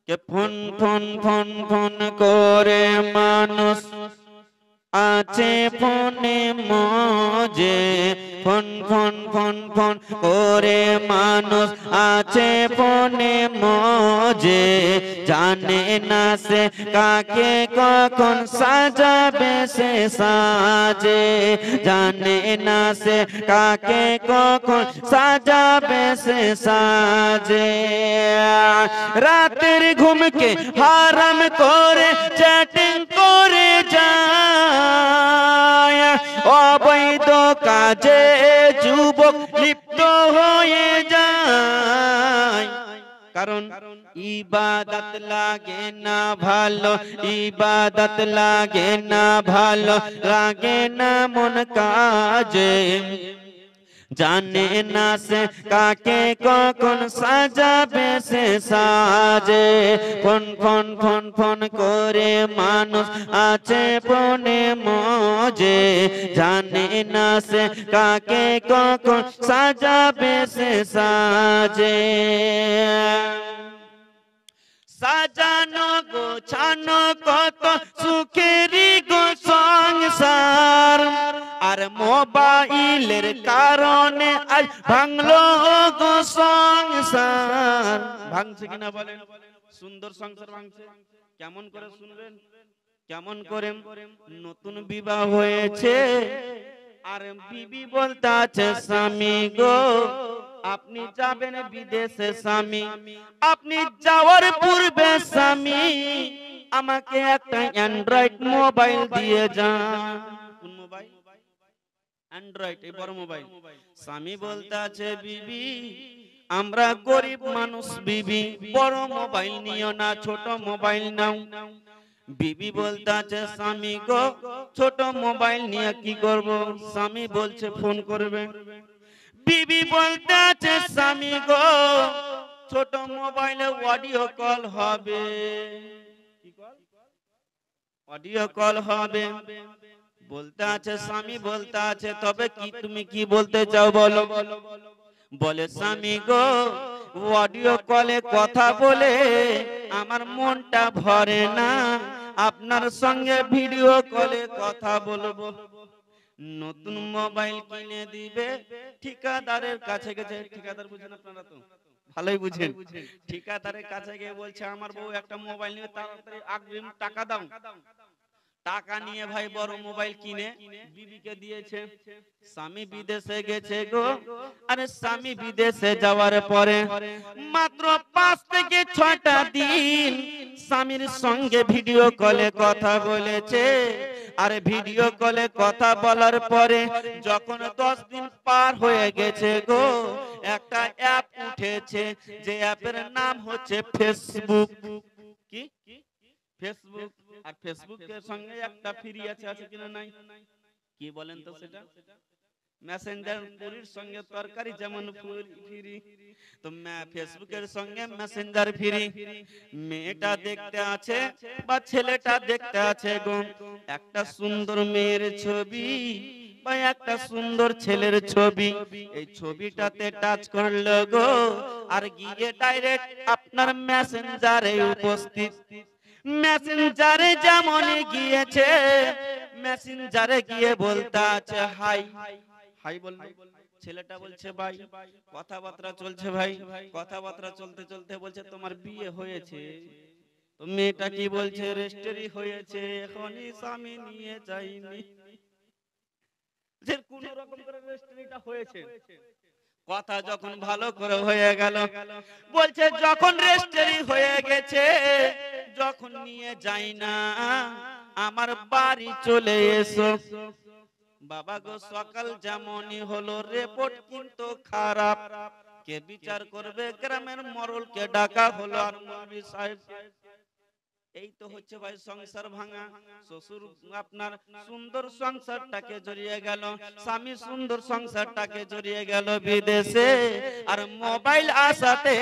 কে phone phone phone phone করে মানুষ আছে ফোনে মজে, ফোন ফোন ফোন ফোন করে মানুষ আছে ফোনে মজে, জানে না সে কাকে কখন সাজাবে সে সাজে, জানে না সে কাকে কখন সাজাবে সে সাজে। রাতের ঘুমকে হারাম করে চ্যাটিং করে যায়, অবৈধ কাজে যুবক লিপ্ত হয়ে যায়। কারণ ইবাদত লাগে না ভালো, ইবাদত লাগে না ভালো, লাগে না মন কাজে, জানে না সে কাকে কখন সাজাবে সে সাজে। ফোন ফোন ফোন ফোন করে মানুষ আছে ফোনে মজে, জানে না সে কাকে কখন সাজাবে সে সাজে। সাজানো গোছানো কত সুখেরই গো সংসার, আর মোবাইলের কারণে আজ ভাঙলো গো সংসার। ভাঙছে কিনা বলেন? সুন্দর সংসার ভাঙছে। কেমন করে শুনবেন? কেমন করে? নতুন বিবাহ হয়েছে আর বিবি বলতে আছে স্বামী গো আপনি যাবেন বিদেশে, স্বামী আপনি যাওয়ার পূর্বে স্বামী আমাকে একটা অ্যান্ড্রয়েড মোবাইল দিয়ে যান। কোন মোবাইল? অ্যান্ড্রয়েড, এই বড় মোবাইল। স্বামী বলতে আছে বিবি আমরা গরিব মানুষ বিবি, বড় মোবাইল নিও না, ছোট মোবাইল নাও। বিবি বলতে আছে স্বামী গো ছোট মোবাইল নিয়ে কি করব? স্বামী বলছে ফোন করবে। বিবি বলতে আছে স্বামী গো ছোট মোবাইলে অডিও কল হবে। কি কল? অডিও কল হবে। বলতে আছে স্বামী বলতে আছে তবে কি তুমি কি বলতে চাও বলো? বলে স্বামী গো অডিও কলে কথা বলে আমার মনটা ভরে না, আপনার সঙ্গে ভিডিও কলে কথা বলবো। নতুন মোবাইল কিনে দিবে, ঠিকাদারের কাছে গেছে। ঠিকাদার বুঝেন আপনারা তো ভালোই বুঝেন। ঠিকাদারের কাছে গিয়ে বলছে আমার বউ একটা মোবাইল নিয়ে তাড়াতাড়ি অগ্রিম টাকা দাও। টাকা নিয়ে ভাই বড় মোবাইল কিনে বিবিকে দিয়েছে। স্বামী বিদেশে গেছে গো, আরে স্বামী বিদেশে যাওয়ার পরে মাত্র 5 থেকে 6টা দিন স্বামীর সঙ্গে ভিডিও কলে কথা বলেছে। আরে ভিডিও কলে কথা বলার পরে যখন 10 দিন পার হয়ে গেছে গো, একটা অ্যাপ উঠেছে যে অ্যাপের নাম হচ্ছে ফেসবুক। কি ফেসবুক? আর ফেসবুকের সঙ্গে একটা ফ্রি আছে, আছে কিনা নাই? কি বলেন তো সেটা? মেসেঞ্জার পুরীর সঙ্গে তরকারি যেমন ফ্রি, তো ফেসবুকের সঙ্গে মেসেঞ্জার ফ্রি। মেয়েটা দেখতে আছে বা ছেলেটা দেখতে আছে গো একটা সুন্দর মেয়ের ছবি বা একটা সুন্দর ছেলের ছবি, এই ছবিটাতে টাচ করলো গো আর গিয়ে ডাইরেক্ট আপনার মেসেঞ্জারে উপস্থিত। মেসেঞ্জারে যেমন গিয়েছে, মেসেঞ্জারে গিয়ে বলতে আছে হাই। হাই বললো, ছেলেটা বলছে ভাই। কথাবার্তা চলছে ভাই, কথাবার্তা চলতে চলতে বলছে তোমার বিয়ে হয়েছে? তো মেয়েটা কি বলছে রেজিস্ট্রি হয়েছে, এখনই স্বামী নিয়ে যায়নি। যে কোন রকম করে রেজিস্ট্রিটা হয়েছে। কথা যখন ভালো করে হয়ে গেল বলছে যখন রেজিস্ট্রি হয়ে গেছে, যখন নিয়ে যাই না আমার বাড়ি চলে এসো। বাবা গো সকাল যেমনই হলো রিপোর্ট কিন্তু খারাপ। কে বিচার করবে? গ্রামের মরলকে ডাকা হলো আর মৌলভী সাহেব। এই তো হচ্ছে ভাই সংসার ভাঙা। শ্বশুর আপনার সুন্দর সংসারটাকে জড়িয়ে গেল, স্বামী সুন্দর সংসারটাকে জড়িয়ে গেল বিদেশে, আর মোবাইল আসাতে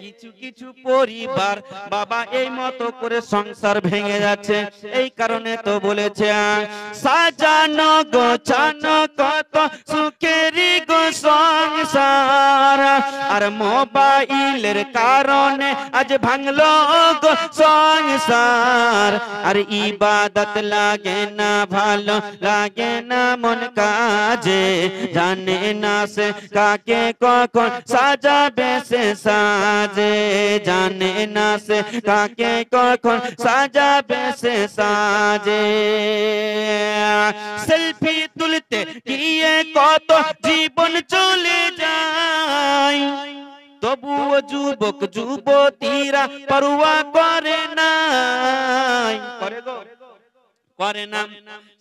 কিছু কিছু পরিবার বাবা এই মতো করে সংসার ভেঙে যাচ্ছে। এই কারণে তো বলেছে সাজানো গোছানো কত সুখেরই গো সংসার আর মোবাইলের কারণে আজ ভাঙলো গো সংসার আর ইবাদত লাগে না ভালো লাগে না মন কাজে জানে না সে কাকে কখন সাজাবে সে সাজে জানে না সে কাকে কখন সাজাবে সে সাজে সেলফি তুলতে গিয়ে কত জীবন চলে যায় তবুও যুবক যুবতীরা পরোয়া করে না করে না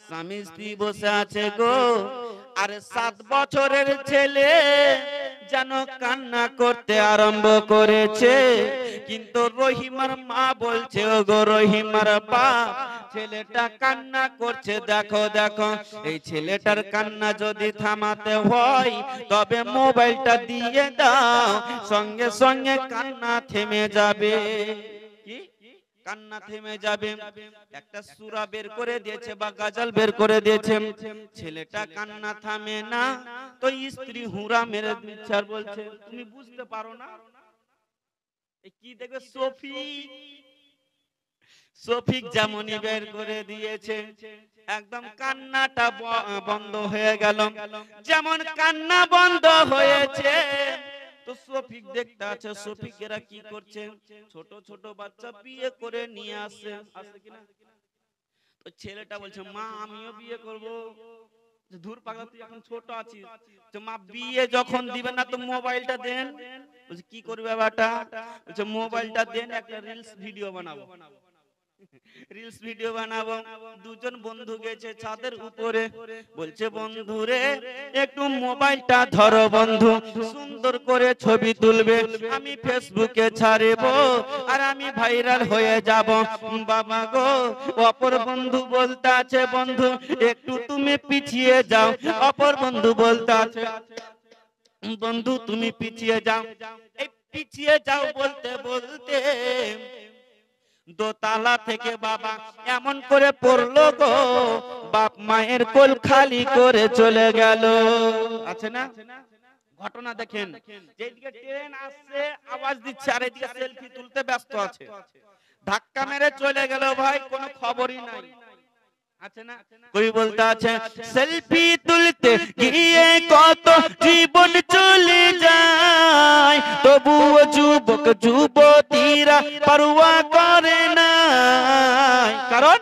স্বামী স্ত্রী বসে আছে গো আর 7 বছরের ছেলে যেন কান্না করতে আরম্ভ করেছে কিন্তু রহিমার মা বলছে ও গো রহিমার বাপ ছেলেটা কান্না করছে দেখো দেখো এই ছেলেটার কান্না যদি থামাতে হয় তবে মোবাইলটা দিয়ে দাও সঙ্গে সঙ্গে কান্না থেমে যাবে কি কান্না থেমে যাবে একটা সূরা বের করে দিয়েছে বা গজল বের করে দিয়েছে ছেলেটা কান্না থামে না তো স্ত্রী হুরা মেরে দিচ্ছে আর বলছে তুমি বুঝতে পারো না এই কি দেখবে শফিক যেমনই বের করে দিয়েছে একদম কান্নাটা বন্ধ হয়ে গেল যেমন কান্না বন্ধ হয়েছে তো শফিক দেখতে আছে শফিকেরা কি করছে ছোট ছোট বাচ্চা বিয়ে করে নিয়ে আসে কিনা তো ছেলেটা বলছে মা আমিও বিয়ে করব ধুর পাগলা তুই এখন ছোট আছিস তো মা বিয়ে যখন দিবেন না তো মোবাইলটা দেন বলছে কি করবে বাবাটা বলছে মোবাইলটা দেন একটা রিলস ভিডিও বানাবো রিলস ভিডিও বানাবো দুজন বন্ধু গেছে ছাদের উপরে বলছে বন্ধুরে একটু মোবাইলটা ধরো বন্ধু সুন্দর করে ছবি তুলবে আমি ফেসবুকে ছাড়বো আর আমি ভাইরাল হয়ে যাব বাবা গো অপর বন্ধু বলতে আছে বন্ধু একটু তুমি পিছিয়ে যাও অপর বন্ধু বলতে আছে বন্ধু তুমি পিছিয়ে যাও এই পিছিয়ে যাও বলতে বলতে দোতলা থেকে বাবা এমন করে পড়লো গো বাপ মায়ের কোল খালি করে চলে গেল আছে না ঘটনা দেখেন যেদিকে ট্রেন আসছে আওয়াজ দিচ্ছে আর এদিকে সেলফি তুলতে ব্যস্ত আছে ধাক্কা মেরে চলে গেল ভাই কোনো খবরই নাই আছে না কই বলতে আছে সেলফি তুলতে গিয়ে কত জীবন চলে যায় তবুও যুবক যুবতীরা পরোয়া করে না কারণ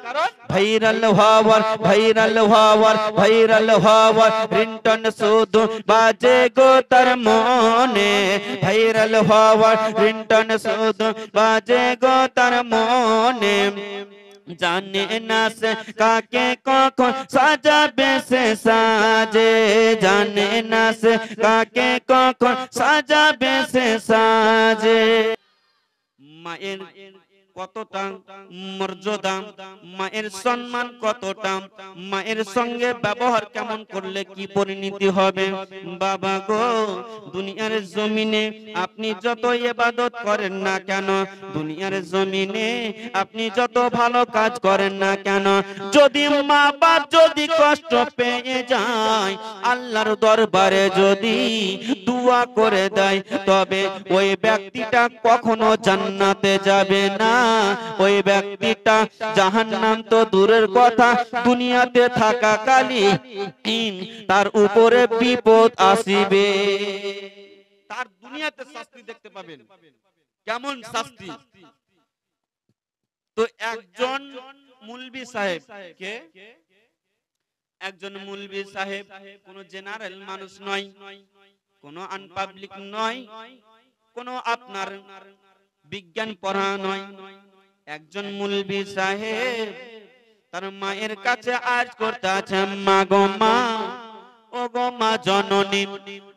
ভাইরাল হওয়ার রিংটন শুধু বাজে গো তার মনে ভাইরাল হওয়ার রিংটন শুধু বাজে গো তার মনে জানে না সে কাকে কখন সাজাবে সে সাজে জানে না সে কাকে কখন সাজাবে সে সাজে মায়ের কতটা মর্যাদা মায়ের সম্মান কতটা মায়ের সঙ্গে ব্যবহার কেমন করলে কি পরিণতি হবে বাবা গো দুনিয়ার জমিনে আপনি যত ইবাদত করেন না কেন দুনিয়ার জমিনে আপনি যত ভালো কাজ করেন না কেন যদি মা বাপ যদি কষ্ট পেয়ে যায় আল্লাহর দরবারে যদি দোয়া করে দেয় তবে ওই ব্যক্তিটা কখনো জান্নাতে যাবে না ওই ব্যক্তিটা জাহান্নাম তো দূরের কথা দুনিয়াতে থাকা কালীন তার উপরে বিপদ আসিবে তার দুনিয়াতে শাস্তি দেখতে পাবেন কেমন শাস্তি তো একজন মুলবি সাহেব কে একজন মুলবি সাহেব কোন জেনারেল মানুষ নয় কোন আনপাবলিক নয় কোন আপনার বিজ্ঞান পড়া নয় একজন মুলবি সাহেব তার মায়ের কাছে আজ করতে আছে মা গো মা ও গো মা জননী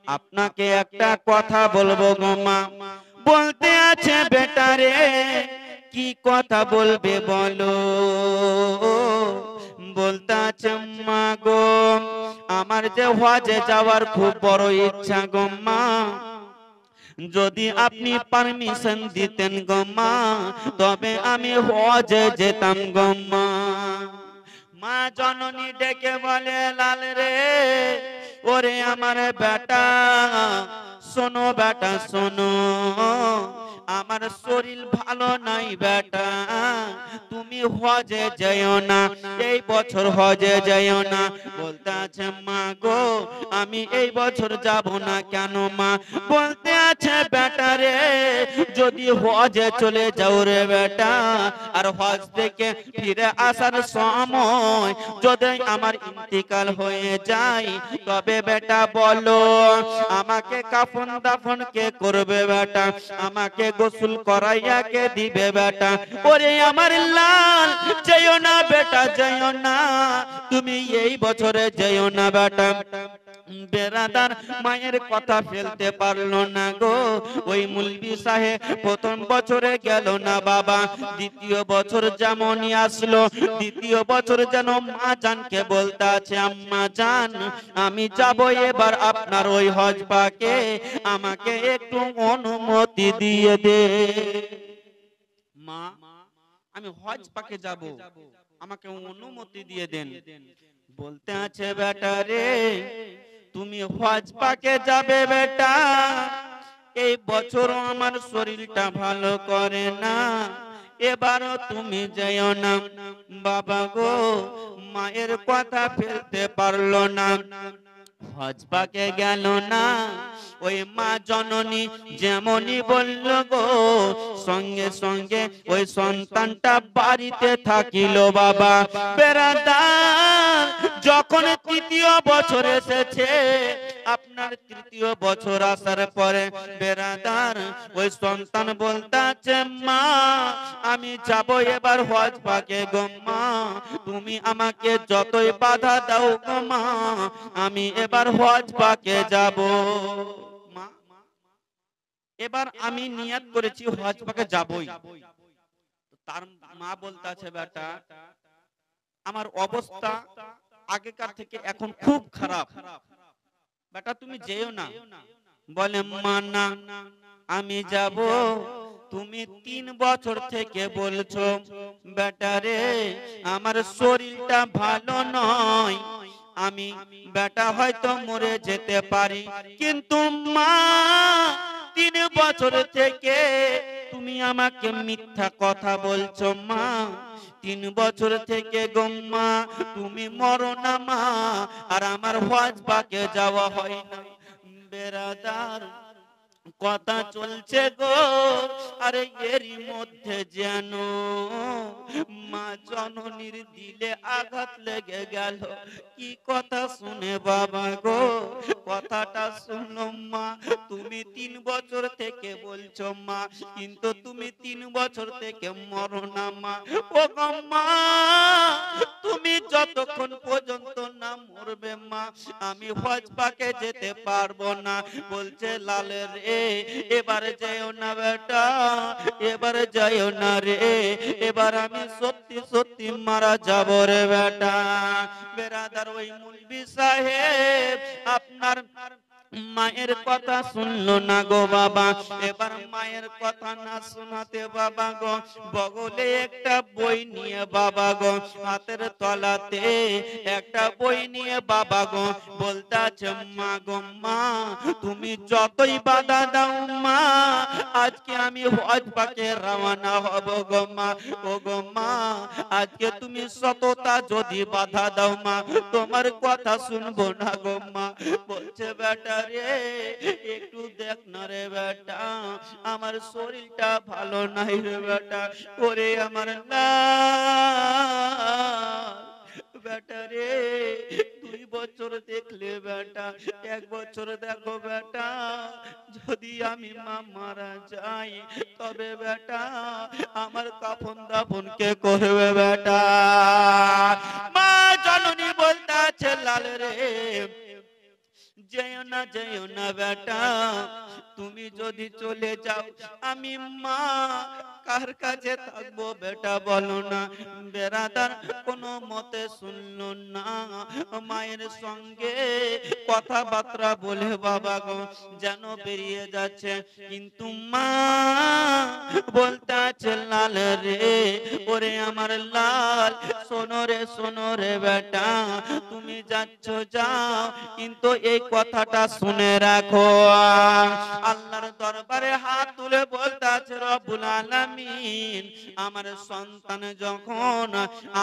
আপনাকে একটা কথা বলবো গো মা বলতে আছে বেটারে কি কথা বলবে বলো বলতে আছে মা গো আমার যে হজে যাওয়ার খুব বড় ইচ্ছা গো মা যদি আপনি পারমিশন দিতেন গো মা তবে আমি হজে যেতাম গো মা মা জননী ডেকে বলে লাল রে ওরে আমার বেটা শোনো বেটা শোনো, আমার শরীর ভালো নাই বেটা, তুমি হজে যেও না, এই বছর হজে যেও না। বলতে আছে মা গো আমি এই বছর যাব না কেন মা? বলতে আছে বেটা রে যদি হজে চলে যাও রে বেটা, আর হজ থেকে ফিরে আসার সময় যদি আমার ইন্তিকাল হয়ে যায়, তবে বেটা বলো আমাকে কাফন দাফন কে করবে বেটা, আমাকে গোসল করাইয়া কে দিবে বেটা? ওরে আমার লাল যেও না বেটা যেও না, তুমি এই বছরে যেও না বেটা। বেরাদার মায়ের কথা ফেলতে পারলো না গো, ওই মুলবি সাহেব প্রথম বছরে গেল না বাবা, দ্বিতীয় বছর যেমনই আসলো, দ্বিতীয় বছর যেন মা জানকে বলতে আছে আম্মা জান আমি যাব এবার আপনার ওই হজ পাকে, আমাকে একটু অনুমতি দিয়ে দে। মা আমি হজ পাকে যাব, আমাকে অনুমতি দিয়ে দেন। বলতে আছে বেটা রে তুমি হজ পাকে যাবে বেটা, এই বছরও আমার শরীরটা ভালো করে না, এবারও তুমি যেও না। বাবা গো মায়ের কথা ফেলতে পারলো না, হজ পাকে গেল না। ওই মা জননী যেমনই বলল গো, সঙ্গে সঙ্গে ওই সন্তানটা বাড়িতে থাকিল বাবা। বেরাদার যখন তৃতীয় বছর এসেছে, আপনার তৃতীয় বছর আসার পরে বেরাদার ওই সন্তান বলতে আছে মা আমি যাব এবার হজ পাকে গো মা, তুমি আমাকে যতই বাধা দাও গো মা, আমি এবার হজ পাকে যাব। মা এবার আমি নিয়ত করেছি হজ পাকে যাবই। তার মা বলতে আছে বেটা আমার অবস্থা আগেকার থেকে এখন খুব খারাপ, বেটা তুমি যেও না। বলে মা না আমি যাব, তুমি 3 বছর থেকে বলছো বেটা রে আমার শরীরটা ভালো নয়, আমি বেটা হয়তো মরে যেতে পারি, কিন্তু মা 3 বছর থেকে তুমি আমাকে মিথ্যা কথা বলছো মা, 3 বছর থেকে গো মা তুমি মরো না মা, আর আমার হজ পাকে যাওয়া হয় না। বেরাদার কথা চলছে গো, আরে এরই মধ্যে যেন মা জননীর দিলে আঘাত লেগে গেল। কি কথা শুনে বাবা গো, কথাটা শুনলো মা তুমি 3 বছর থেকে বলছো মা, কিন্তু তুমি 3 বছর থেকে মরো না মা। ও গো মা তুমি যতক্ষণ পর্যন্ত না মরবে মা আমি হজ পাকে যেতে পারবো না। বলছে লালে রে এবারে যেও না বেটা, এবারে যাইও না রে, এবার আমি সত্যি সত্যি মারা যাব রে বেটা। বেরাদার ওই মুলবি সাহেব আপনার মায়ের কথা শুনলো না গো বাবা। এবার মায়ের কথা না শোনাতে বাবা গো বগলে একটা বই নিয়ে বাবা গো, হাতের তলাতে একটা বই নিয়ে বাবা গো বলতে আছে মা গো মা তুমি যতই বাধা দাও মা, আজকে আমি হজ পাকে রওনা হব গো মা। ও গো মা আজকে তুমি সততা যদি বাধা দাও মা তোমার কথা শুনবো না গো মা। বলছে বেটা রে একটু দেখ না রে বেটা আমার শরীরটা ভালো নাই রে বেটা, ওরে আমার বেটা রে 2 বছর দেখলে বেটা, 1 বছর দেখো বেটা, যদি আমি মা মারা যাই তবে বেটা আমার কাফন দাফন কে করবে বেটা? মা জননী বলতে আছে লাল রে যেও না বেটা, তুমি যদি চলে যাও আমি মা কার কাছে থাকবো বেটা বলো না। বেরাদার কোনো মতে শুনলো না, মায়ের সঙ্গে কথাবার্তা বলে বাবা গো যেন বেরিয়ে যাচ্ছে, কিন্তু মা বলতে আছে লাল রে ওরে আমার লাল শোনো রে বেটা, তুমি যাচ্ছ যাও, কিন্তু এই কথাটা শুনে রাখো। আল্লাহর দরবারে হাত তুলে বলতে আছে রব্বুল আলামিন, আমার সন্তান যখন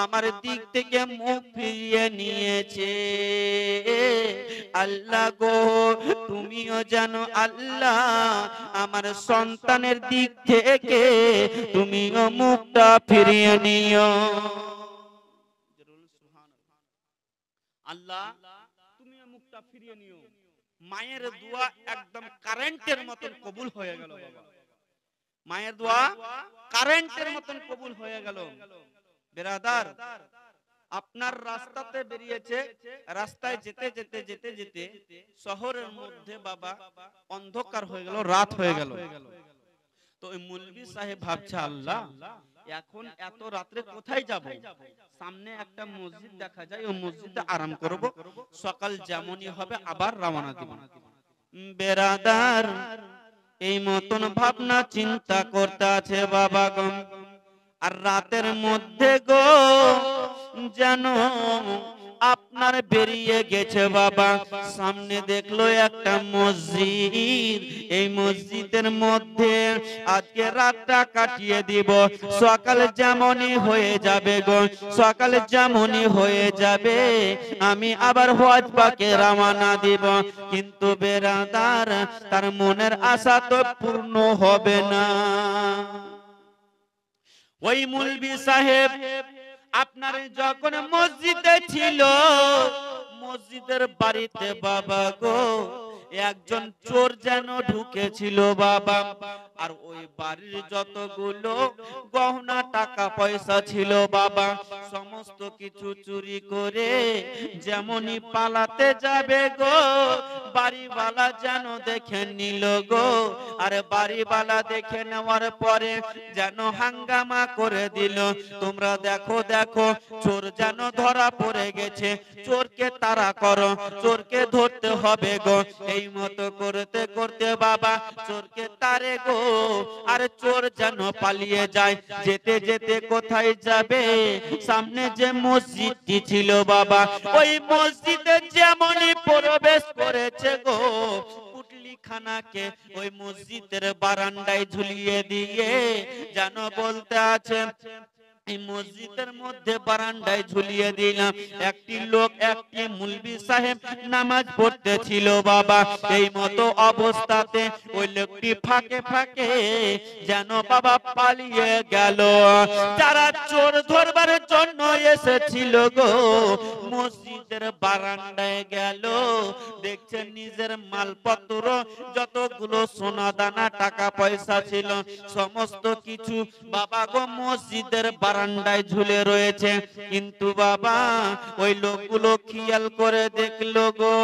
আমার দিক থেকে মুখ ফিরিয়ে নিয়েছে, আল্লাহ গো তুমিও জানো আল্লাহ আমার সন্তানের দিক থেকে তুমিও মুখটা ফিরিয়ে নিও। আল্লাহ তুমিও মুখটা ফিরিয়ে নিও। মায়ের দোয়া একদম কারেন্টের মতন কবুল হয়ে গেল বাবা। মায়ের দোয়া কারেন্টের মতন কবুল হয়ে গেল। বেরাদার, আপনার রাস্তাতে বেরিয়েছে, রাস্তায় যেতে যেতে যেতে যেতে শহরের মধ্যে বাবা অন্ধকার হয়ে গেল, রাত হয়ে গেল। তো ওই মৌলভী সাহেব ভাবছে আল্লাহ এখন এত রাত্রে কোথায় যাব? সামনে একটা মসজিদ দেখা যায়, ওই মসজিদে আরাম করব, সকাল যেমনই হবে আবার রওনা দিব। বেরাদার, এই মতন ভাবনা চিন্তা করতে আছে বাবা গো। আর রাতের মধ্যে গো যেন আপনার বেরিয়ে গেছে বাবা, সামনে দেখলো একটা মসজিদ, এই মসজিদের মধ্যে আজকে রাতটা কাটিয়ে দিব, সকাল যেমনই হয়ে যাবে গো, সকাল যেমনই হয়ে যাবে আমি আবার হজ পাকে রওনা দিব। কিন্তু বেরাদার, তার মনের আশা তো পূর্ণ হবে না। ওই মৌলভী সাহেব আপনার যখন মসজিদে ছিল, মসজিদের বাড়িতে বাবা গো একজন চোর যেন ঢুকেছিল বাবা। আর ওই বাড়ির যতগুলো গহনা টাকা পয়সা ছিল বাবা, সমস্ত কিছু চুরি করে যেমনই পালাতে যাবে গো, বাড়িওয়ালা যেন দেখে নিল গো। আর বাড়িওয়ালা দেখে নেওয়ার পরে যেন হাঙ্গামা করে দিল, তোমরা দেখো দেখো চোর যেন ধরা পড়ে গেছে, চোরকে তাড়া করো, চোরকে ধরতে হবে গো। এই মতো করতে করতে বাবা চোরকে তাড়ে গো, আর চোর যেন পালিয়ে যায়। যেতে যেতে কোথায় যাবে? সামনে যে মসজিদটি ছিল বাবা, ওই মসজিদে যেমনই প্রবেশ করেছে গো, পুটলিখানাকে ওই মসজিদের বারান্দায় ঝুলিয়ে দিয়ে যেন বলতে আছে, এই মসজিদের মধ্যে বারান্দায় ঝুলিয়ে দিলাম। একটি লোক, একটি মৌলভী সাহেব নামাজ পড়তেছিল বাবা। এই মতো অবস্থাতে ওই লোকটি ফাঁকে ফাঁকে যেন বাবা পালিয়ে গেল। যারা চোর ধরবার জন্য এসেছিল গো, মসজিদের বারান্দায় গেল, দেখছে নিজের মালপত্র যতগুলো সোনা দানা টাকা পয়সা ছিল সমস্ত কিছু বাবা গো মসজিদের বারান্দায় ঝুলে রয়েছে। কিন্তু বাবা ওই লোকগুলো খেয়াল করে দেখলো গো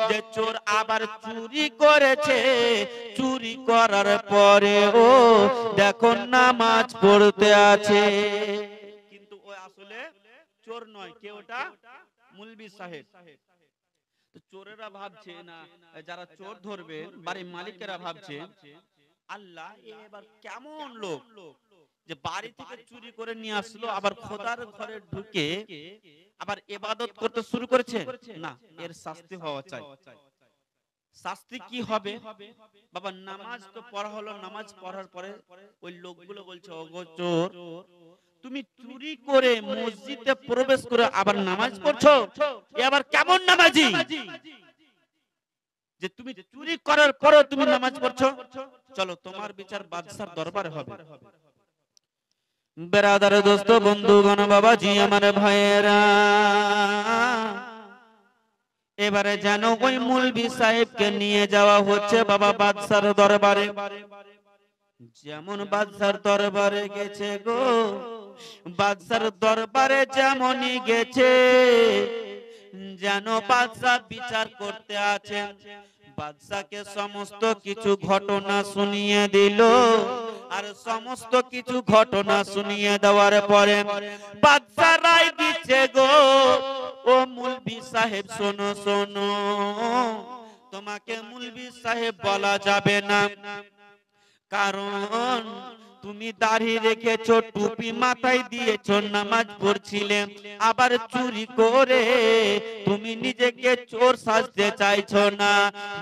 যে চোর আবার চুরি করেছে। চুরি করার পরে ও দেখো নামাজ পড়তে আছে, কিন্তু ও আসলে চোর নয়। কে ওটা? মৌলভী সাহেব। চোরেরা ভাবছে না, যারা চোর ধরবে বাড়ির মালিকেরা ভাবছে আল্লাহ এবার কেমন লোক যে বাড়ি থেকে চুরি করে নিয়ে আসলো, আবার খোদার ঘরে ঢুকে আবার ইবাদত করতে শুরু করেছে। না, এর শাস্তি হওয়া চাই। শাস্তি কি হবে বাবা? নামাজ তো পড়া হলো, নামাজ পড়ার পরে ওই লোকগুলো বলছে ওগো চোর, তুমি চুরি করে মসজিদে প্রবেশ করে আবার নামাজ পড়ছো, এ আবার কেমন নামাজি যে তুমি চুরি করার পরেও তুমি নামাজ পড়ছো? চলো তোমার বিচার বাদশার দরবারে হবে। বেরাদার, দোস্ত, বন্ধুগণ, বাবাজি, আমার ভাইয়েরা, এবারে যেন ওই মৌলভী সাহেবকে নিয়ে যাওয়া হচ্ছে বাবা বাদশার দরবারে। যেমন বাদশার দরবারে গেছে গো, বাদশার দরবারে যেমনই গেছে যেন বাদশা বিচার করতে আছে। বাদশাকে সমস্ত কিছু ঘটনা শুনিয়ে দিল। আর সমস্ত কিছু ঘটনা শুনিয়ে দেওয়ার পরে বাদশা রায় দিচ্ছে গো, ও মৌলভী সাহেব শোনো শোনো, তোমাকে মৌলভী সাহেব বলা যাবে না, কারণ তুমি দাড়ি রেখেছো, টুপি মাথায় দিয়েছো, নামাজ পড়ছিলে, আবার চুরি করে তুমি নিজেকে চোর সাজতে চাইছো না।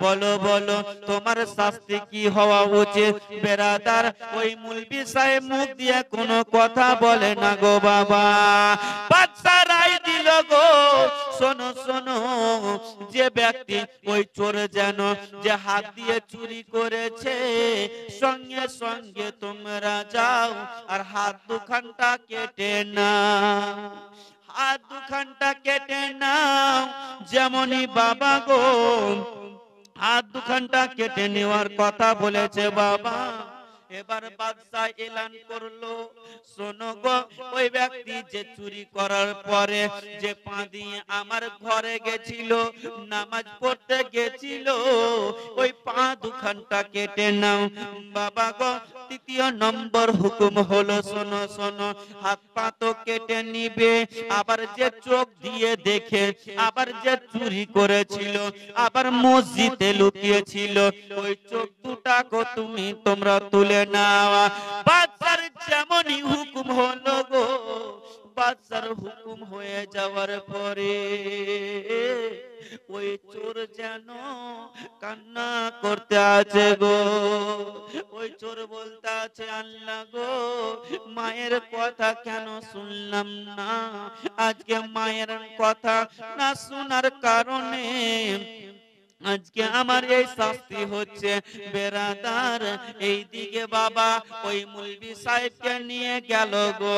বলো বলো তোমার শাস্তি কি হওয়া উচিত? বেরাদার, ওই মুলবি সাহেব মুখ দিয়ে কোনো কথা বলে না গো বাবা। বাদশা রায় দিল গো, শোনো শোনো, যে ব্যক্তি ওই চোর যেন যে হাত দিয়ে চুরি করেছে, সঙ্গে সঙ্গে তোমরা যাও আর হাত দুখানটা কেটে নাও, হাত দুখানটা কেটে নাও। যেমনই বাবা গো হাত দুখানটা কেটে নেওয়ার কথা বলেছে বাবা, এবার বাদশাহ এলান করলো, শোনো গো, ওই ব্যক্তি যে চুরি করার পরে যে পা দিয়ে আমার ঘরে গেছিল, নামাজ পড়তে গেছিল, ওই পা দুখানটা কেটে নাও। বাবা গো, তৃতীয় নম্বর হুকুম হলো, শোনো শোনো, হাত পা তো কেটে নিবে, আবার যে চোখ দিয়ে দেখে, আবার যে চুরি করেছিল, আবার মসজিদে লুকিয়েছিল, ওই চোখ দুটাকে তোমরা তুলে নাও। বাদশার যেমনই হুকুম হলো গো, বাদশার হুকুম হয়ে যাওয়ার পরে ওই চোর যেন কান্না করতে আছে গো। ওই চোর বলতে আছে, আল্লাহ গো, মায়ের কথা কেন শুনলাম না? আজকে মায়ের কথা না শোনার কারণে আজকে আমার এই শাস্তি হচ্ছে। বেরাদার, এই দিকে বাবা ওই মুলবি সাহেবকে নিয়ে গেল গো,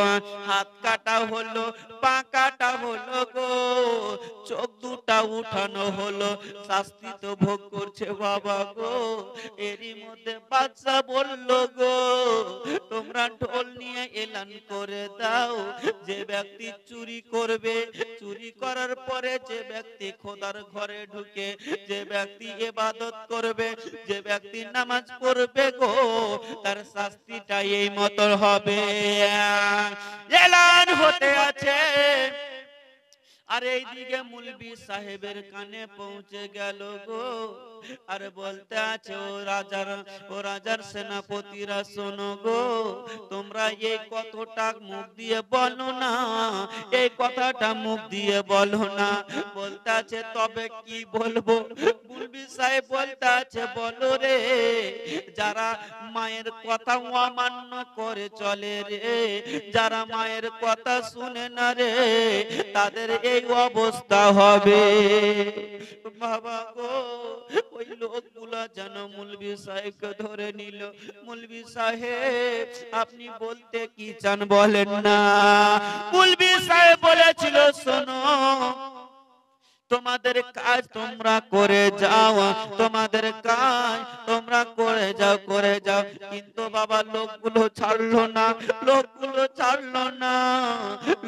হাত কাটা হলো, পা কাটা হলো গো, চোখ দুটা উঠানো হলো, শাস্তি তো ভোগ করছে বাবা গো। এরই মধ্যে বাদশা বলল গো, তোমরা ঢোল নিয়ে এলান করে দাও, যে ব্যক্তি চুরি করবে, চুরি করার পরে যে ব্যক্তি খোদার ঘরে ঢুকে, যে ব্যক্তি ইবাদত করবে, যে ব্যক্তি নামাজ পড়বে গো, তার শাস্তিটা এই মত হবে। এলান হতে আছে, আর এইদিকে মুলবি সাহেবের কানে পৌঁছে গেল গো, আর বলতে আছে, ও রাজার সেনাপতিরা, শোনো গো, তোমরা এই কথাটা মুখ দিয়ে বলো না, এই কথাটা মুখ দিয়ে বলো না। বলতে আছে, তবে কি বলবো? মুলবি সাহেব বলতে আছে, বলো রে, যারা মায়ের কথা অমান্য করে চলে রে, যারা মায়ের কথা শুনে না রে, তাদের এই অবস্থা হবে। বাবা গো, ওই লোকগুলা যেন মুলবি সাহেবকে ধরে নিল। মুলবি সাহেব, আপনি বলতে কি চান বলেন না? মুলবি সাহেব বলেছিল, শোনো, তোমাদের কাজ তোমরা করে যাও, তোমাদের কাজ তোমরা করে যাও, করে যাও। কিন্তু বাবা লোকগুলো ছাড়লো না, লোকগুলো ছাড়লো না,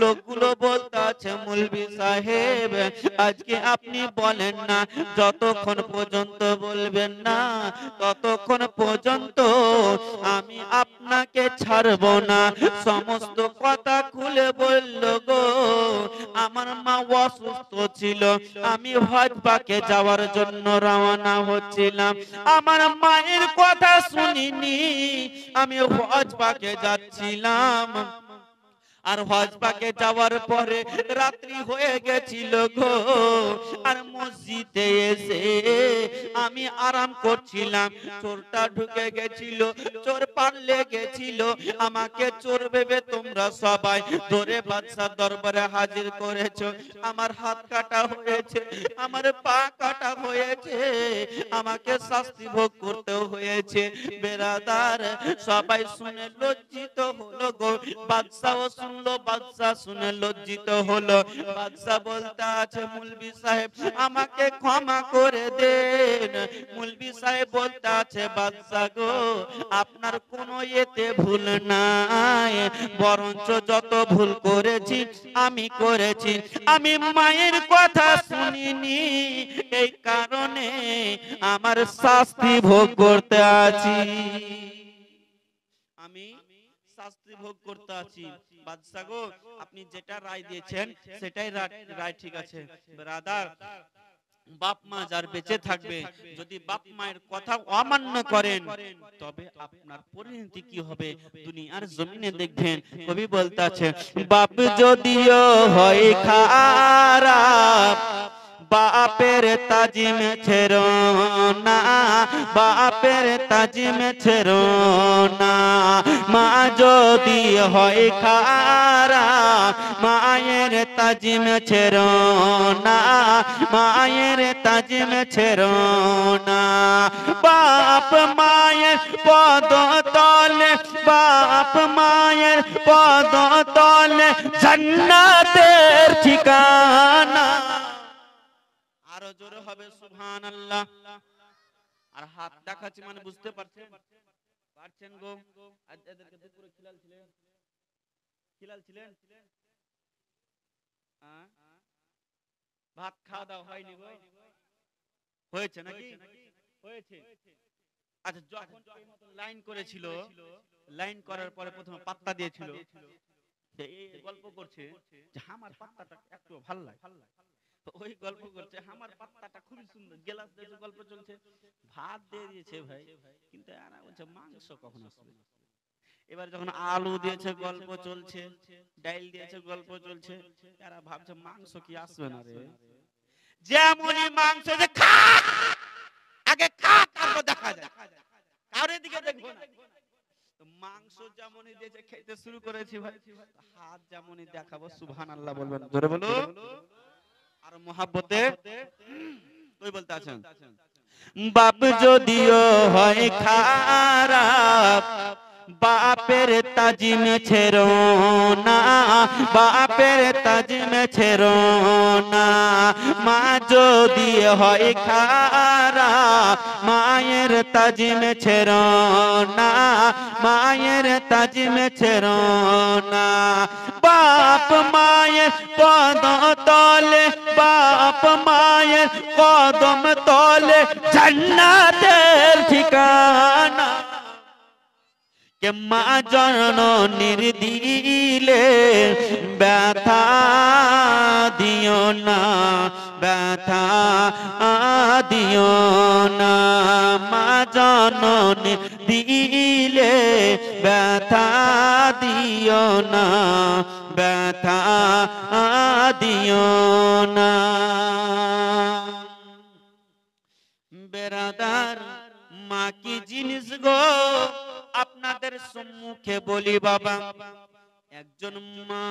লোকগুলো বলতে আছে, মুলবি সাহেব, আজকে আপনি বলেন না, যতক্ষণ পর্যন্ত বলবেন না, ততক্ষণ পর্যন্ত আমি আপনাকে ছাড়বো না। সমস্ত কথা খুলে বলল গো, আমার মা অসুস্থ ছিল, আমি হজ পাকে যাওয়ার জন্য রওনা হচ্ছিলাম, আমার মায়ের কথা শুনিনি, আমি হজ পাকে যাচ্ছিলাম, আর হজ পাকে যাওয়ার পরে রাত্রি হয়ে গেছিল গো, আর মসজিদে এসে আমি আরাম করছিলাম, চোরটা ঢুকে গেছিল, চোর পাল্লে গেছিল, আমাকে চোর ভেবে তোমরা সবাই ধরে বাদশার দরবারে হাজির করেছো, আমার হাত কাটা হয়েছে, আমার পা কাটা হয়েছে, আমাকে শাস্তি ভোগ করতে হয়েছে। বেরাদার, সবাই শুনে লজ্জিত হলো গো, বাদশাও শুনলো, বাদশা শুনে লজ্জিত হলো। বাদশা বলতে আছে, মুলবি সাহেব আমাকে ক্ষমা করে দেন। মুলবি সাহেব বলতে আছে, বাদশা গো, আপনার কোনো এতে ভুল নাই, বরঞ্চ যত ভুল করেছি আমি করেছি, আমি মায়ের কথা শুনিনি, এই কারণে আমার শাস্তি ভোগ করতে আছি, আমি শাস্তি ভোগ করতে আছি। বাদশা গো, আপনি যেটা রায় দিয়েছেন সেটাই রায় ঠিক আছে। ব্রাদার, বাপ মা যার বেঁচে থাকবে যদি বাপ মায়ের কথা অমান্য করেন তবে আপনার পরিণতি কি হবে দুনিয়ার জমিনে দেখবেন। কবি বলতে আছে, বাপ যদিও হয় খারাপ বাপের তাজিম ছেড়ো না, বাপের তাজিম ছেড়ো না। মা যদি হয় খারাপ মায়ের তাজিম ছেড়ো না, মায়ের তাজিম ছেড়ো না। বাপ মায়ের পদ তলে, বাপ মায়ের পদ তলে জান্নাতের ঠিকানা। আরো জোরে হবে সুবহানাল্লাহ। আর হাত দেখাচ্ছি মানে বুঝতে পারছেন পারছেন গো। আজ এদেরকে দুপুরে খিলাল ছিলেন, খিলাল ছিলেন, ভাত খাওয়া দাওয়া হয়নি গো? হয়েছে নাকি? হয়েছে। আচ্ছা, যখন এই মত লাইন করেছিল, লাইন করার পরে প্রথমে পাত্তা দিয়েছিল, এই গল্প করছে যে আমার পাত্তাটা একটু ভালো লাগে, ওই গল্প করছে আমার পাত্তাটা খুবই সুন্দর, গেলাস দিয়েছে, গল্প চলছে, ভাত দিয়ে দিয়েছে ভাই, কিন্তু এরা বলছে মাংস কখন আসবে। এবার যখন আলু দিয়েছে গল্প চলছে, ডাল দিয়েছে গল্প চলছে, এরা ভাবছে মাংস কি আসবে না রে। যেমনই মাংস যে খা আগে খা তারপর দেখা যায়, কারোর দিকে দেখবো না। মাংস যেমনই দিয়েছে খেতে শুরু করেছি ভাই, হাত যেমনই দেখাবো সুবহানাল্লাহ বলবেন, জোরে বলো। আর মহাব্বতে ওই বলতে আছেন, বাপ যদিও হয় খারাপ বাপের তাজিম ছেড়ো না, বাপের তাজিম ছেড়ো না। মা যদি হয় খারাপ মায়ের তাজিম ছেড়ো না, মায়ের তাজিম ছেড়ো না। বাপ মায়ের পদ তলে, বাপ মায়ের কদম তলে জান্নাতের ঠিকানা। কে মা জননীর দিলে ব্যথা দিও না, ব্যথা দিও না। মা জননীর দিলে ব্যথা দিও না, ব্যথা দিও না। বেরাদার মা কি জিনিস গো আপনাদের সম্মুখে বলি বাবা। একজন মা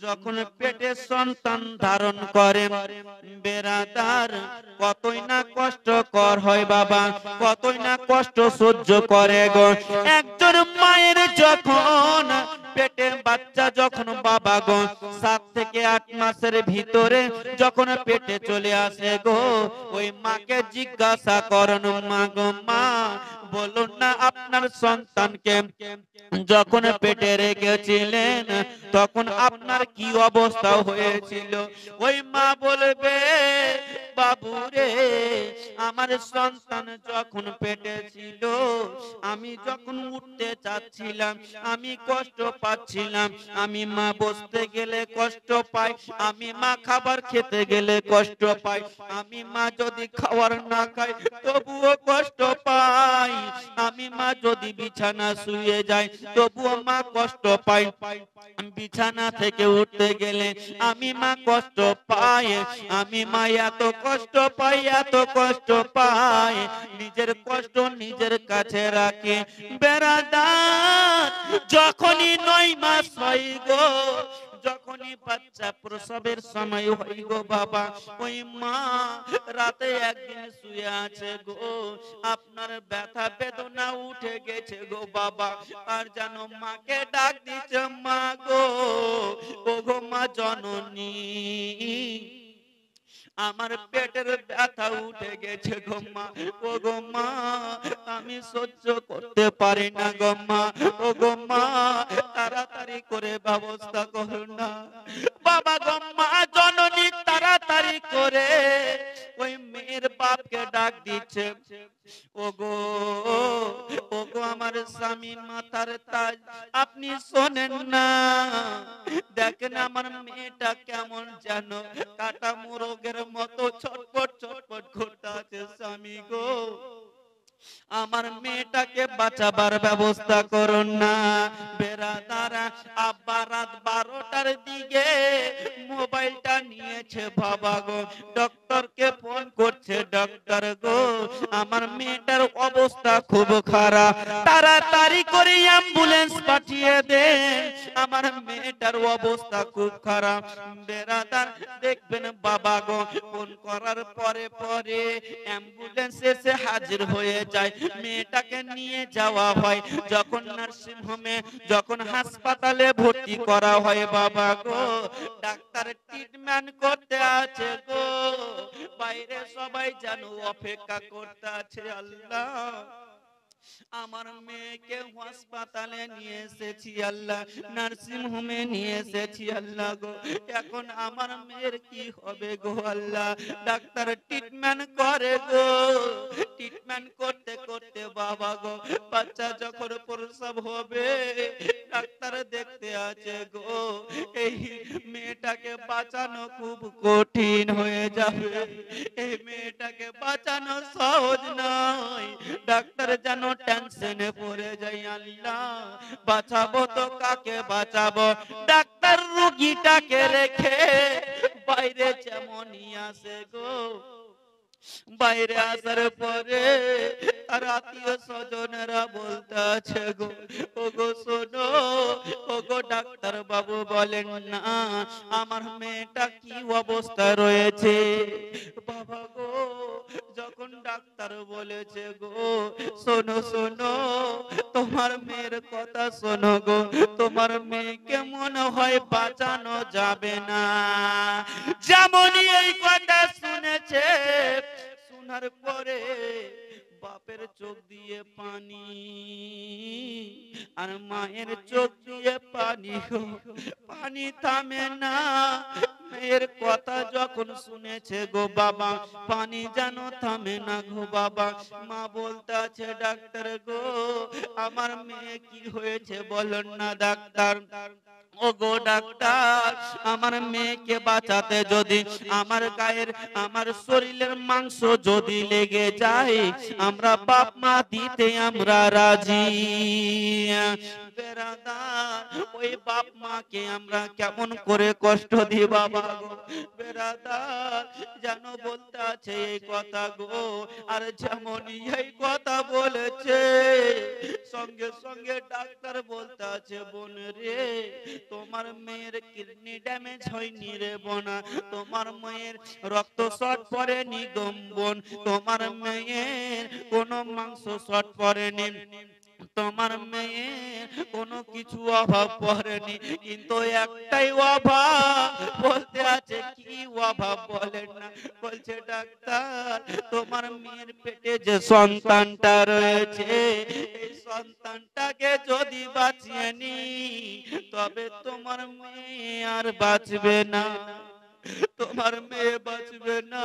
যখন পেটে সন্তান ধারণ করে বেরাদার কতই না কষ্টকর হয় বাবা, কতই না কষ্ট সহ্য করে গো। একজন মায়ের যখন পেটে বাচ্চা যখন বাবা গো 7 থেকে 8 মাসের ভিতরে যখন পেটে চলে আসে গো, ওই মাকে জিজ্ঞাসা করেন, মা গো মা বলুন না আপনার সন্তানকে যখন পেটে রেখেছিলেন তখন আপনার কি অবস্থা হয়েছিল? ওই মা বলবে, বাবু রে আমার সন্তান যখন পেটে ছিল আমি যখন উঠতে চাচ্ছিলাম আমি কষ্ট পাচ্ছিলাম, আমি মা বসতে গেলে কষ্ট পাই, আমি মা খাবার খেতে গেলে কষ্ট পাই, আমি মা যদি খাবার না খাই তবুও কষ্ট পাই, আমি মা যদি বিছানা শুয়ে যাই তবুও মা কষ্ট পাই, বিছানা থেকে উঠতে গেলে আমি মা কষ্ট পাই, আমি মা এত কষ্ট পাই, এত কষ্ট পাই, নিজের কষ্ট নিজের কাছে রাখে। বেরাদার যখনই 9 মাস হয় গো, যখনই বাচ্চা প্রসবের সময় হয় গো বাবা, ওই মা রাতে একদিন শুয়ে আছে গো, আপনার ব্যথা বেদনা উঠে গেছে গো বাবা, আর যেন মাকে ডাক দিচ্ছে, মা গো ও গো মা জননী আমার পেটের ব্যথা উঠে গেছে গো মা, ও গো মা আমি সহ্য করতে পারি না গো মা, ও গো মা তাড়াতাড়ি করে ব্যবস্থা করুন না। বাবা গো মা জননী তাড়াতাড়ি করে ওই মেয়ের বাপকে ডাক দিচ্ছে, ও গো আমার স্বামী মাথার তাজ আপনি শোনেন না, দেখেন আমার মেয়েটা কেমন যেন কাটা মোরগের মতো ছটপট ছটপট করতে আছে। স্বামী গো, আমার মেয়েটাকে বাঁচাবার ব্যবস্থা করুন না। বেরাদারা, আব্বা রাত 12টার দিকে মোবাইলটা নিয়েছে বাবা গো, ডক্টরকে ফোন করছে, ডক্টর গো আমার মেয়েটার অবস্থা খুব খারাপ, তাড়াতাড়ি করে অ্যাম্বুলেন্স পাঠিয়ে দেন, আমার মেয়েটার অবস্থা খুব খারাপ। বেরাদার দেখবেন বাবা গো, ফোন করার পরে পরে অ্যাম্বুলেন্স এসে হাজির হয়ে যায়, মেয়েটাকে নিয়ে যাওয়া হয়। যখন নার্সিং হোমে, যখন হাসপাতালে ভর্তি করা হয় বাবা গো, ডাক্তার ট্রিটমেন্ট করতে আছে গো, বাইরে সবাই যেন অপেক্ষা করতে আছে। আল্লাহ, আমার মেয়েকে হাসপাতালে নিয়ে এসেছি আল্লাহ, নার্সিং হোমে নিয়ে এসেছি আল্লাহ গো, এখন আমার মেয়ের কি হবে গো আল্লাহ। ডাক্তার ট্রিটমেন্ট করে গো, ট্রিটমেন্ট করতে করতে বাবা গো, বাচ্চা যখন প্রসব হবে ডাক্তার দেখতে আছে গো, এই মেয়েটাকে বাঁচানো খুব কঠিন হয়ে যাবে, এই মেয়েটাকে বাঁচানো সহজ নয়। ডাক্তার যেন টেনশনে পড়ে যায়, আল্লাহ বাঁচাবো তো কাকে বাঁচাবো। ডাক্তার রোগীটাকে রেখে বাইরে যেমনই আসে গো, বাইরে আসার পরে আর আত্মীয় স্বজনেরা বলতে আছে গো, ও গো শোনো, ও গো ডাক্তার বাবু বলেন না আমার মেয়েটা কি অবস্থা রয়েছে। বাবা গো, যখন ডাক্তার বলেছে গো, শোনো শোনো তোমার মেয়ের কথা শোনো গো, তোমার মেয়েকে মনে হয় বাঁচানো যাবে না। যেমনই এই কথা শুনেছে, শোনার পরে বাপের চোখ দিয়ে পানি আর মায়ের চোখ দিয়ে পানি, পানি থামে না। মেয়ের কথা যখন শুনেছে গো বাবা, পানি যেন থামে না গো বাবা। মা বলতে আছে, ডাক্তার গো আমার মেয়ে কি হয়েছে বলুন না ডাক্তার। ও গো ডাক্তার, আমার মেয়েকে বাঁচাতে যদি আমার গায়ের, আমার শরীরের মাংস যদি লেগে যায়, আমরা বাপ মা দিতে আমরা রাজি। বেরাদার, ওই বাপ মাকে আমরা কেমন করে কষ্ট দিই বাবা গো। বেরাদার, যেন বলতে আছে এই কথা গো, আর যেমনই এই কথা বলেছে সঙ্গে সঙ্গে ডাক্তার বলতে আছে, বোন রে তোমার মেয়ের কিডনি ড্যামেজ হয়নি রে বোনা, তোমার মেয়ের রক্ত শর্ট পড়েনি গো বোন, তোমার মেয়ের কোনো মাংস শর্ট পড়েনি, তোমার মেয়ের কোনো কিছু অভাব পড়েনি, কিন্তু একটাই অভাব বলতে আছে। কি অভাব বলেন না। বলছে ডাক্তার তোমার মেয়ের পেটে যে সন্তানটা রয়েছে, এই সন্তানটাকে যদি বাঁচিয়ে নি তবে তোমার মেয়ে আর বাঁচবে না, তোমার মেয়ে বাঁচবে না।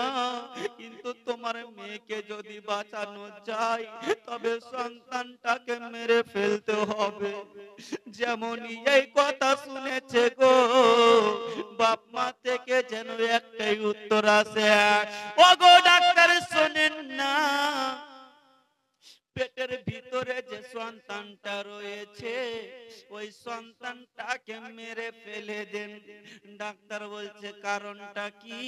কিন্তু তোমার মেয়েকে যদি বাঁচানো যায় তবে সন্তানটাকে মেরে ফেলতে হবে। যেমনই এই কথা শুনেছে গো, বাপ মা থেকে যেন একটাই উত্তর আসে, ও গো ডাক্তার শোনেন না, পেটের ভিতরে যে সন্তানটা রয়েছে ওই সন্তানটাকে মেরে ফেলে দেন। ডাক্তার বলছে কারণটা কি?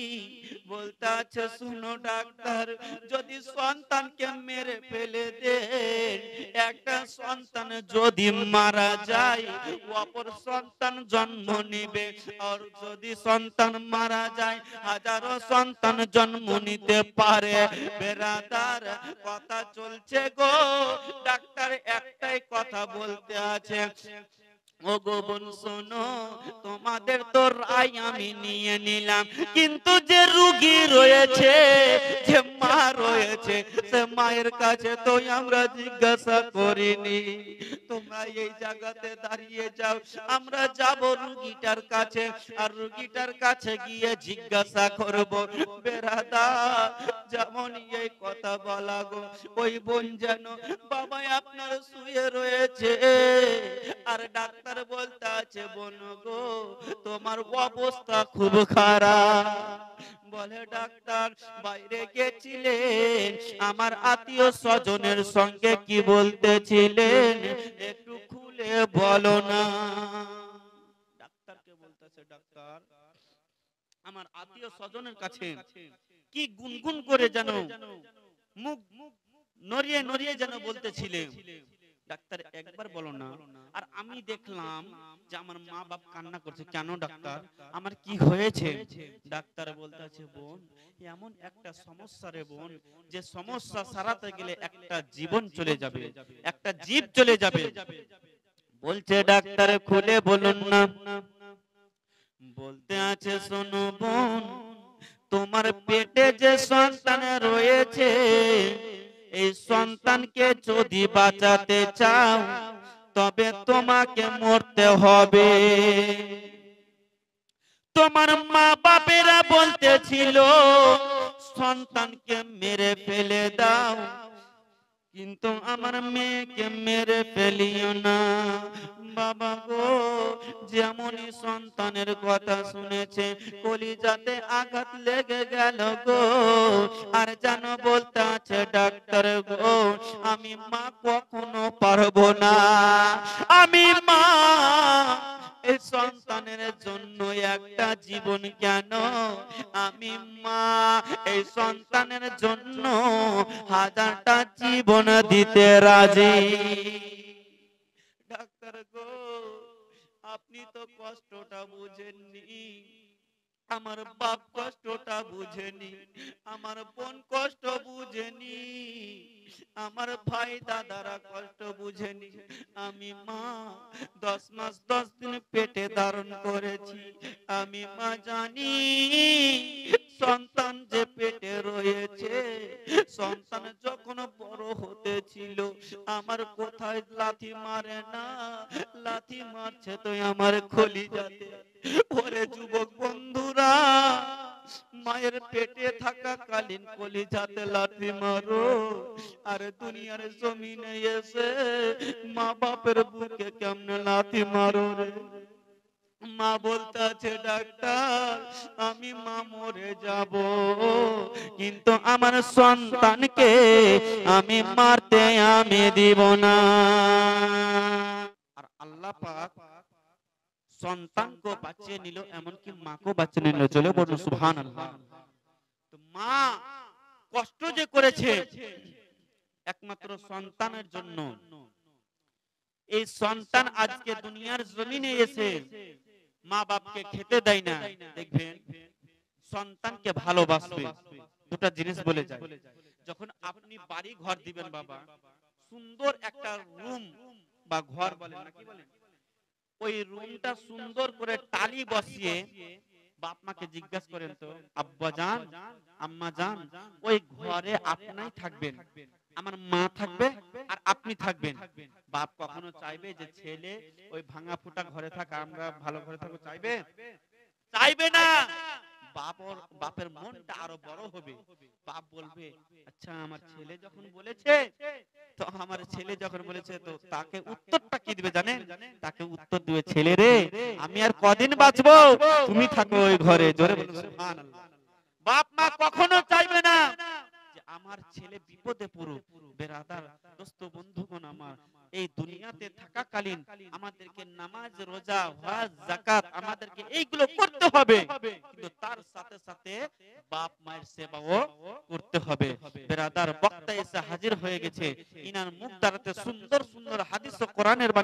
বলতে আছে শুনো ডাক্তার, যদি সন্তানকে মেরে ফেলে দেন, একটা সন্তান যদি মারা যায় অপর সন্তান জন্ম নেবে, আর যদি সন্তান মারা যায় হাজারো সন্তান জন্ম নিতে পারে। বেরাদার, কথা চলছে গো, ডাক্তার একটাই কথা বলতে আছে, ও ও গো বোন শোনো, তোমাদের তো রায় আমি নিয়ে নিলাম, কিন্তু যে রুগী রয়েছে, যে মা রয়েছে, সে মায়ের কাছে তো আমরা জিজ্ঞাসা করিনি। তোমরা এই জায়গাতে দাঁড়িয়ে যাও, আমরা যাব রুগীটার কাছে, আর রুগীটার কাছে গিয়ে জিজ্ঞাসা করব। বেরাদার, যেমন এই কথা বলা গো, ওই বোন যেন বাবা আপনার শুয়ে রয়েছে, আর ডাক্তার বলতে আছে বোন গো তোমার অবস্থা খুব খারাপ। বলে ডাক্তার বাইরে গেছিলেন, আমার আত্মীয় স্বজনের সঙ্গে কি বলতেছিলেন একটু খুলে বলো না। ডাক্তারকে বলতেছে ডাক্তার আমার আত্মীয় স্বজনের কাছে কি গুনগুন করে যেন মুখ নড়িয়ে নড়িয়ে যেন বলতেছিলেন। ডাক্তার একবার বলো না। আর আমি দেখলাম যে আমার মা বাপ কান্না করছে। কেন ডাক্তার, আমার কি হয়েছে? ডাক্তার বলতেছে বোন এমন একটা সমস্যা রে বোন, যে সমস্যা সারাতে গেলে একটা জীবন চলে যাবে, একটা জীব চলে যাবে। বলছে ডাক্তার খুলে বলুন না। বলতে আছে শোনো বোন, তোমার পেটে যে সন্তান রয়েছে, এই সন্তানকে যদি বাঁচাতে চাও তবে তোমাকে মরতে হবে। তোমার মা বাপেরা বলতেছিল সন্তানকে মেরে ফেলে দাও, কিন্তু আমার মেয়েকে মেরে ফেলিও না। বাবা গো, যেমনই সন্তানের কথা শুনেছে কলিজাতে আঘাত লেগে গেল গো। আর জানো বলতে আছে ডাক্তার গো আমি মা কখনো পারবো না, আমি মা এই সন্তানের জন্য একটা জীবন কেন, আমি মা এই সন্তানের জন্য হাজারটা জীবন দিতে রাজি। ডাক্তার গো আপনি তো কষ্টটা বুঝেননি, আমার বাপ কষ্টটা বুঝেনি, আমার বোন কষ্ট বুঝেনি, আমার ভাই দাদারা কষ্ট বুঝেনি। আমি মা 10 মাস 10 দিন পেটে ধারণ করেছি, আমি মা জানি সন্তান যে পেটে রয়েছে, সন্তান যখন বড় হতে ছিল আমার কোথায় লাথি মারে না, লাথি মারছে তো আমার কলিজাতে। ওরে যুবক বন্ধুরা, মায়ের পেটে থাকাকালীন কলিজাতে লাথি মারো, আর দুনিয়ার জমিনে এসে মা বাপের বুকে কেমনে লাথি মারো রে। মা বলতে আছে ডাক্তার আমি মা মরে যাব, কিন্তু আমার সন্তানকে আমি মারতে আমি দিব না। আর আল্লাহ পাক সন্তানকে বাঁচিয়ে নিল, এমনকি মাকেও বাঁচিয়ে নিল। চলে বলুন সুবহানাল্লাহ। তো মা কষ্ট যে করেছে একমাত্র সন্তানের জন্য, এই সন্তান আজকে দুনিয়ার জমিনে এসে মা বাপকে খেতে দেয় না, দেখবেন সন্তানকে ভালোবাসবে। দুটো জিনিস বলে যায়, যখন আপনি বাড়ি ঘর দিবেন বাবা, সুন্দর একটা রুম বা ঘর বলেন না কি বলেন, ওই রুমটা সুন্দর করে টালি বসিয়ে বাপ মাকে জিজ্ঞাসা করেন তো আব্বা জান আম্মা জান ওই ঘরে আপনিই থাকবেন, আমার মা থাকবে আর আপনি থাকবেন। বাপ কখনো চাইবে যে ছেলে ওই ভাঙা ফুটা ঘরে থাকা, আমরা ভালো ঘরে থাকবো চাইবে? চাইবে না। বাপের মনটা আরো বড় হবে। বাপ বলবে আচ্ছা আমার ছেলে যখন বলেছে, তো আমার ছেলে যখন বলেছে তো তাকে উত্তরটা কি দিবে জানেন? তাকে উত্তর দিবে ছেলে রে আমি আর কদিন বাঁচবো, তুমি থাকো ওই ঘরে। জোরে বলুন সুবহানাল্লাহ। বাপ মা কখনো চাইবে না যে আমার ছেলে বিপদে পড়ুক। বেরাদার দোস্ত বন্ধুগণ আমার, এই দুনিয়াতে থাকাকালীন আমাদেরকে নামাজ রোজা হজ যাকাত আমাদেরকে এইগুলো করতে হবে, কিন্তু তার সাথে সাথে বাপ মায়ের সেবাও করতে হবে। বেরাদার বক্তা এসে হাজির হয়ে গেছে, ইনার মুখ দ্বারাতে সুন্দর সুন্দর হাদিস ও কোরআনের বাণী